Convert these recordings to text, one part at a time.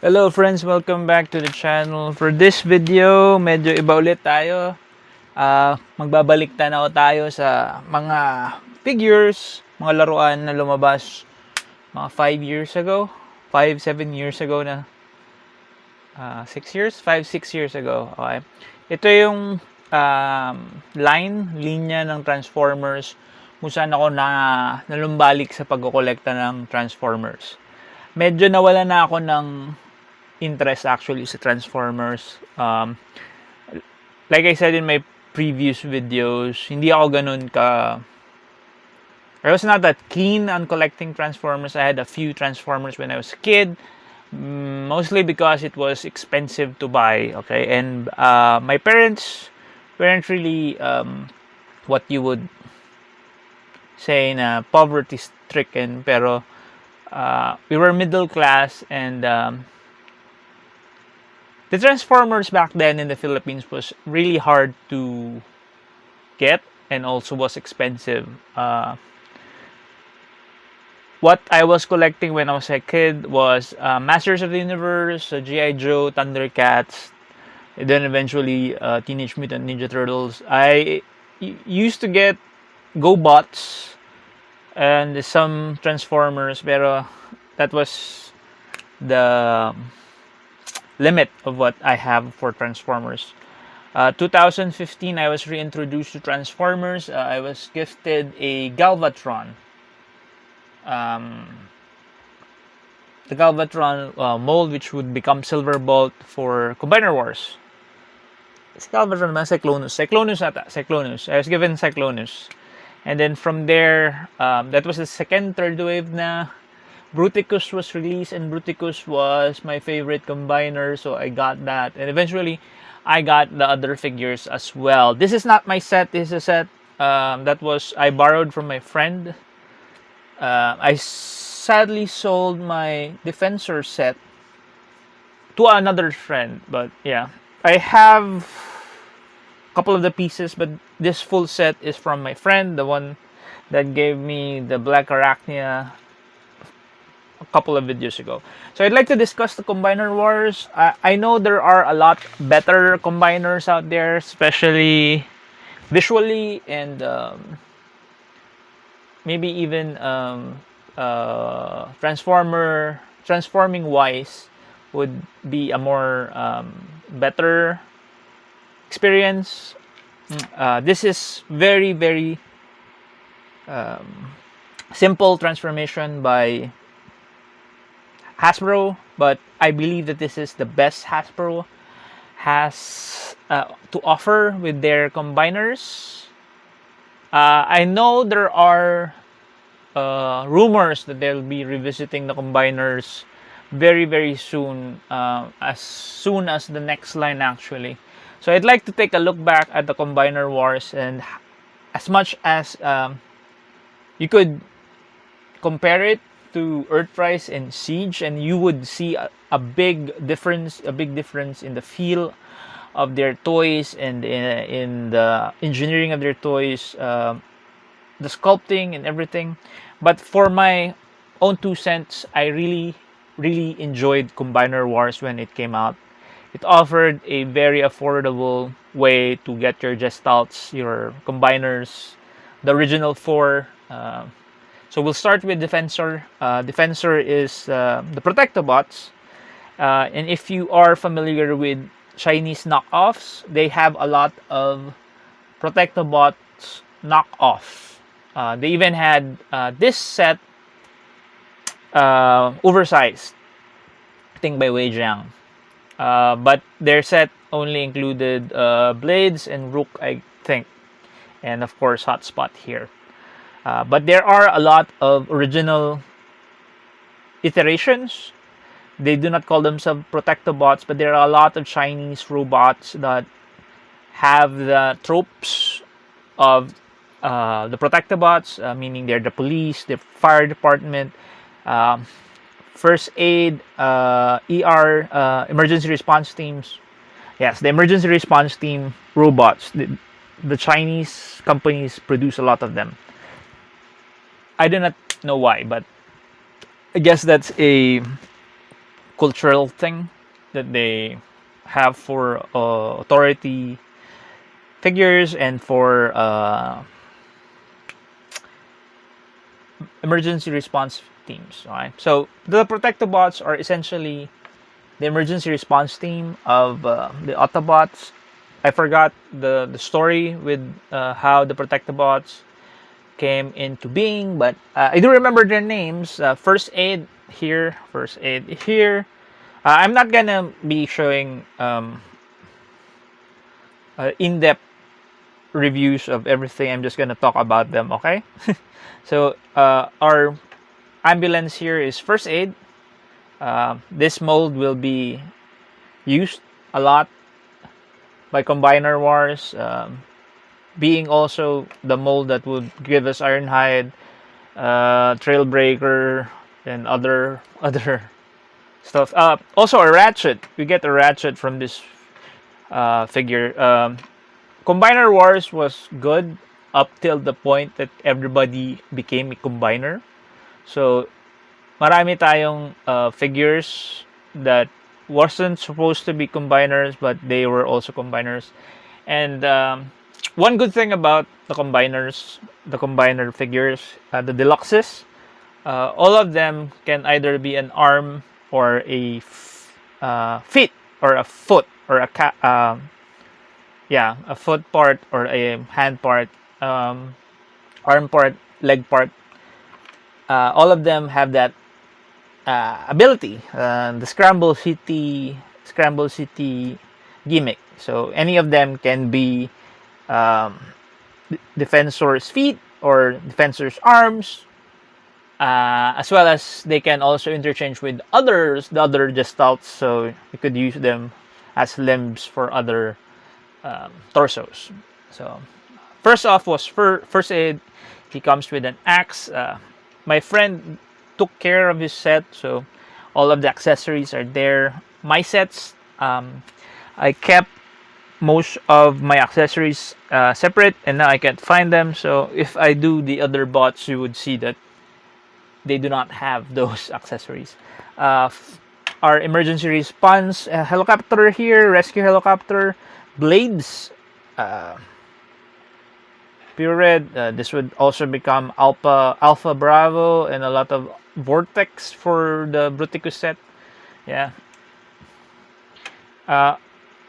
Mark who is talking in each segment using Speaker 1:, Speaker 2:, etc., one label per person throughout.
Speaker 1: Hello friends, welcome back to the channel. For this video, medyo iba ulit tayo. Magbabalik tanaw tayo sa mga figures, mga laruan na lumabas mga 5 years ago, 5, 7 years ago na. 6 years? 5, 6 years ago. Okay. Ito yung linya ng Transformers kung saan ako nalumbalik sa pagkokolekta ng Transformers. Medyo nawala na ako ng interest actually sa Transformers. Like I said in my previous videos, hindi ako ganun ka... I was not that keen on collecting Transformers. I had a few Transformers when I was a kid. Mostly because it was expensive to buy. Okay, and my parents weren't really what you would say na poverty stricken, pero we were middle class, and the Transformers back then in the Philippines was really hard to get and also was expensive. What I was collecting when I was a kid was Masters of the Universe, G.I. Joe, Thundercats, and then eventually Teenage Mutant Ninja Turtles. I used to get GoBots and some Transformers, pero that was the limit of what I have for Transformers. 2015, I was reintroduced to Transformers. I was gifted a Galvatron. The Galvatron mold, which would become Silverbolt for Combiner Wars. It's Galvatron ba? Cyclonus. Cyclonus ata. Cyclonus. I was given Cyclonus. And then from there, that was the second, third wave na Bruticus was released, and Bruticus was my favorite combiner, so I got that. And eventually, I got the other figures as well. This is not my set. This is a set that was I borrowed from my friend. I sadly sold my Defensor set to another friend, but yeah, I have a couple of the pieces, but this full set is from my friend, the one that gave me the Black Arachnia a couple of videos ago. So I'd like to discuss the Combiner Wars. I know there are a lot better combiners out there, especially visually and maybe even transforming wise would be a more better experience. This is very, very simple transformation by Hasbro, but I believe that this is the best Hasbro has to offer with their combiners. I know there are rumors that they'll be revisiting the combiners very, very soon, as soon as the next line actually. So I'd like to take a look back at the Combiner Wars, and as much as you could compare it to Earthrise and Siege, and you would see a big difference in the feel of their toys and in the engineering of their toys, the sculpting and everything. But for my own 2 cents, I really enjoyed Combiner Wars when it came out. It offered a very affordable way to get your Gestalts, your Combiners, the original 4. So we'll start with Defensor. Defensor is the Protectobots. And if you are familiar with Chinese knockoffs, they have a lot of Protectobots knockoff. They even had this set oversized, I think by Wei Jiang. But their set only included Blades and Rook, I think. And of course, Hotspot here. But there are a lot of original iterations. They do not call themselves Protectobots, but there are a lot of Chinese robots that have the tropes of the Protectobots, meaning they're the police, the fire department, first aid, ER, emergency response teams. Yes, the emergency response team robots. The Chinese companies produce a lot of them. I do not know why, but I guess that's a cultural thing that they have for authority figures and for emergency response teams. Right. So the Protectobots are essentially the emergency response team of the Autobots. I forgot the story with how the Protectobots came into being, but I do remember their names. First Aid here, First Aid here. I'm not gonna be showing in-depth reviews of everything. I'm just gonna talk about them, okay? So our ambulance here is First Aid. This mold will be used a lot by Combiner Wars, being also the mold that would give us Ironhide, Trailbreaker, and other stuff. Also a Ratchet. We get a Ratchet from this figure. Combiner Wars was good up till the point that everybody became a combiner. So marami tayong figures that wasn't supposed to be combiners, but they were also combiners. And one good thing about the combiners, the combiner figures, the deluxes, all of them can either be an arm or a feet or a foot or a foot part or a hand part, arm part, leg part. All of them have that ability, the Scramble City gimmick. So any of them can be um, defensor's feet or defensor's arms, as well as they can also interchange with the other gestalts. So you could use them as limbs for other torsos. So first off was First Aid. He comes with an axe. My friend took care of his set, so all of the accessories are there. My sets, I kept most of my accessories separate, and now I can't find them. So if I do the other bots, you would see that they do not have those accessories. Our emergency response helicopter here, rescue helicopter, blades, pure red. This would also become Alpha Bravo, and a lot of Vortex for the Bruticus set. Yeah.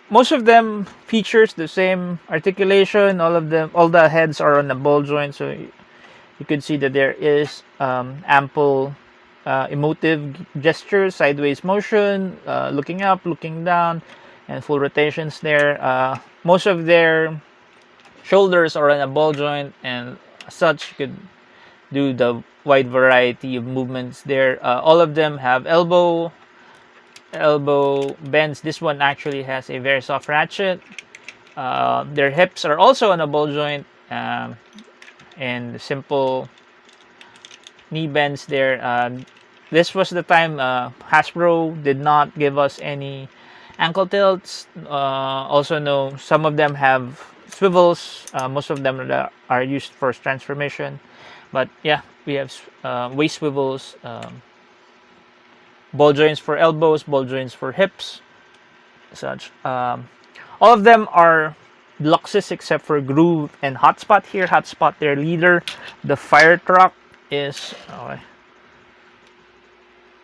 Speaker 1: Most of them features the same articulation. All the heads are on the ball joint, so you could see that there is ample emotive gestures, sideways motion, looking up, looking down, and full rotations there. Most of their shoulders are on a ball joint, and as such, you could do the wide variety of movements there. All of them have elbow bends. This one actually has a very soft ratchet. Their hips are also on a ball joint, and simple knee bends there. This was the time Hasbro did not give us any ankle tilts. Also, no, some of them have swivels. Most of them are used for transformation. But yeah, we have waist swivels, ball joints for elbows, ball joints for hips, such. All of them are Luxus except for Groove and Hotspot here. Hotspot, their leader. The fire truck is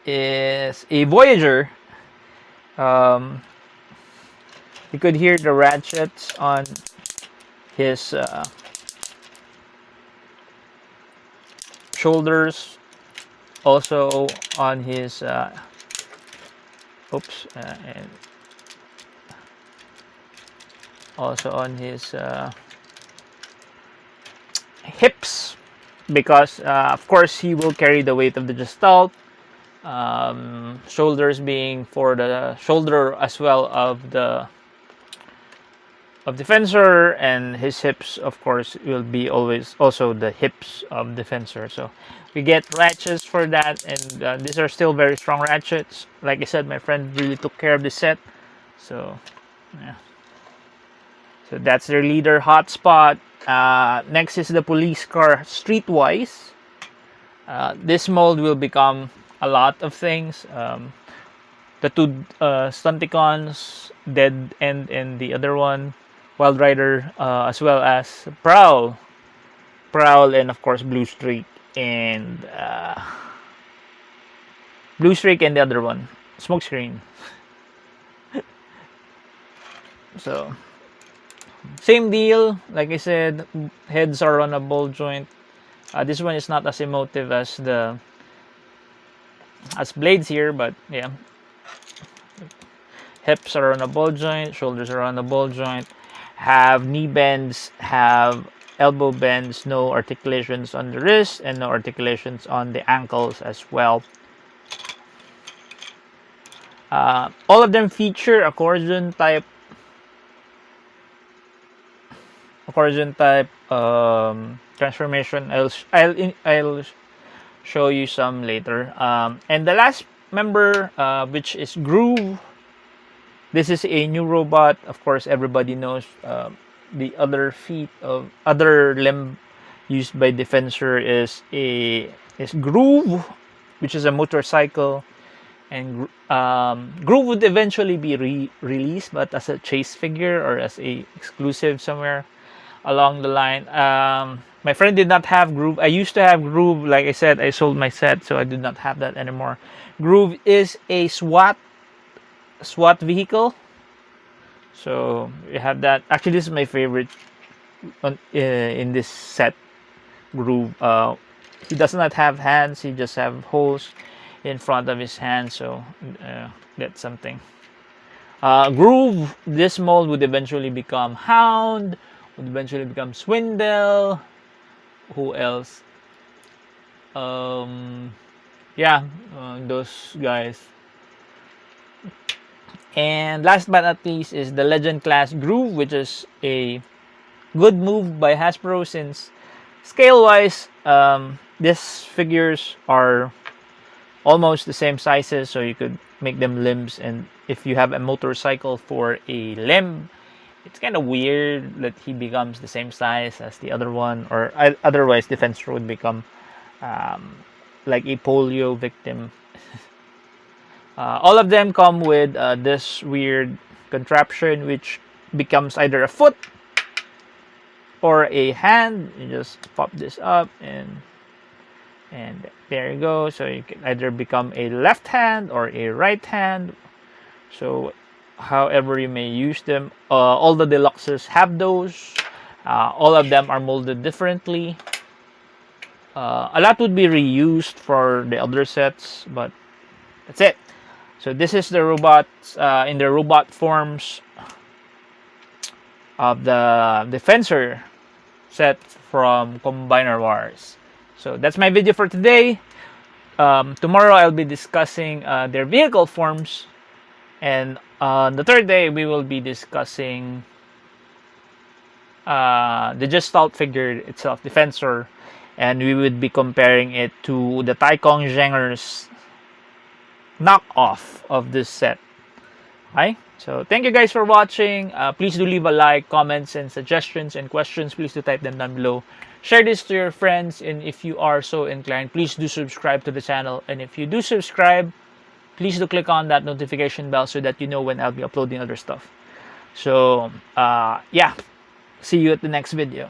Speaker 1: a Voyager. You could hear the ratchets on his shoulders, also on his and also on his hips, because of course he will carry the weight of the gestalt. Shoulders being for the shoulder as well of the Defensor, and his hips of course will be always also the hips of Defensor. So we get ratchets for that, and these are still very strong ratchets. Like I said, my friend really took care of the set. So yeah, so that's their leader, Hotspot. Next is the police car, Streetwise. This mold will become a lot of things. the two Stunticons, Dead End, and the other one, Wild Rider, as well as Prowl, and of course Blue Streak, and the other one, Smokescreen. So same deal, like I said, heads are on a ball joint. This one is not as emotive as the blades here, but yeah. Hips are on a ball joint, shoulders are on a ball joint, have knee bends, have elbow bends, no articulations on the wrist, and no articulations on the ankles as well. All of them feature accordion type transformation. I'll show you some later. And the last member, which is Groove. This is a new robot. Of course, everybody knows the other limb used by Defensor is Groove, which is a motorcycle. And Groove would eventually be released, but as a chase figure or as a exclusive somewhere along the line. My friend did not have Groove. I used to have Groove. Like I said, I sold my set, so I did not have that anymore. Groove is a SWAT vehicle. So you have that. Actually, this is my favorite in this set. Groove. He does not have hands. He just have holes in front of his hands. So that's something. Groove. This mold would eventually become Hound. Would eventually become Swindle. Who else? Those guys. And last but not least is the Legend Class Groove, which is a good move by Hasbro since scale-wise, these figures are almost the same sizes, so you could make them limbs. And if you have a motorcycle for a limb, it's kind of weird that he becomes the same size as the other one, or otherwise Defensor would become like a polio victim. All of them come with this weird contraption which becomes either a foot or a hand. You just pop this up and there you go. So you can either become a left hand or a right hand. So however you may use them. All the deluxes have those. All of them are molded differently. A lot would be reused for the other sets, but that's it. So this is the robots in the robot forms of the Defensor set from Combiner Wars. So that's my video for today. Tomorrow I'll be discussing their vehicle forms, and on the third day we will be discussing the Gestalt figure itself, Defensor, and we would be comparing it to the Taikong Zhenger's knockoff of this set. Okay, so thank you guys for watching. Please do leave a like, comments, and suggestions and questions. Please do type them down below. Share this to your friends, and if you are so inclined, please do subscribe to the channel. And if you do subscribe, please do click on that notification bell so that you know when I'll be uploading other stuff. So yeah, see you at the next video.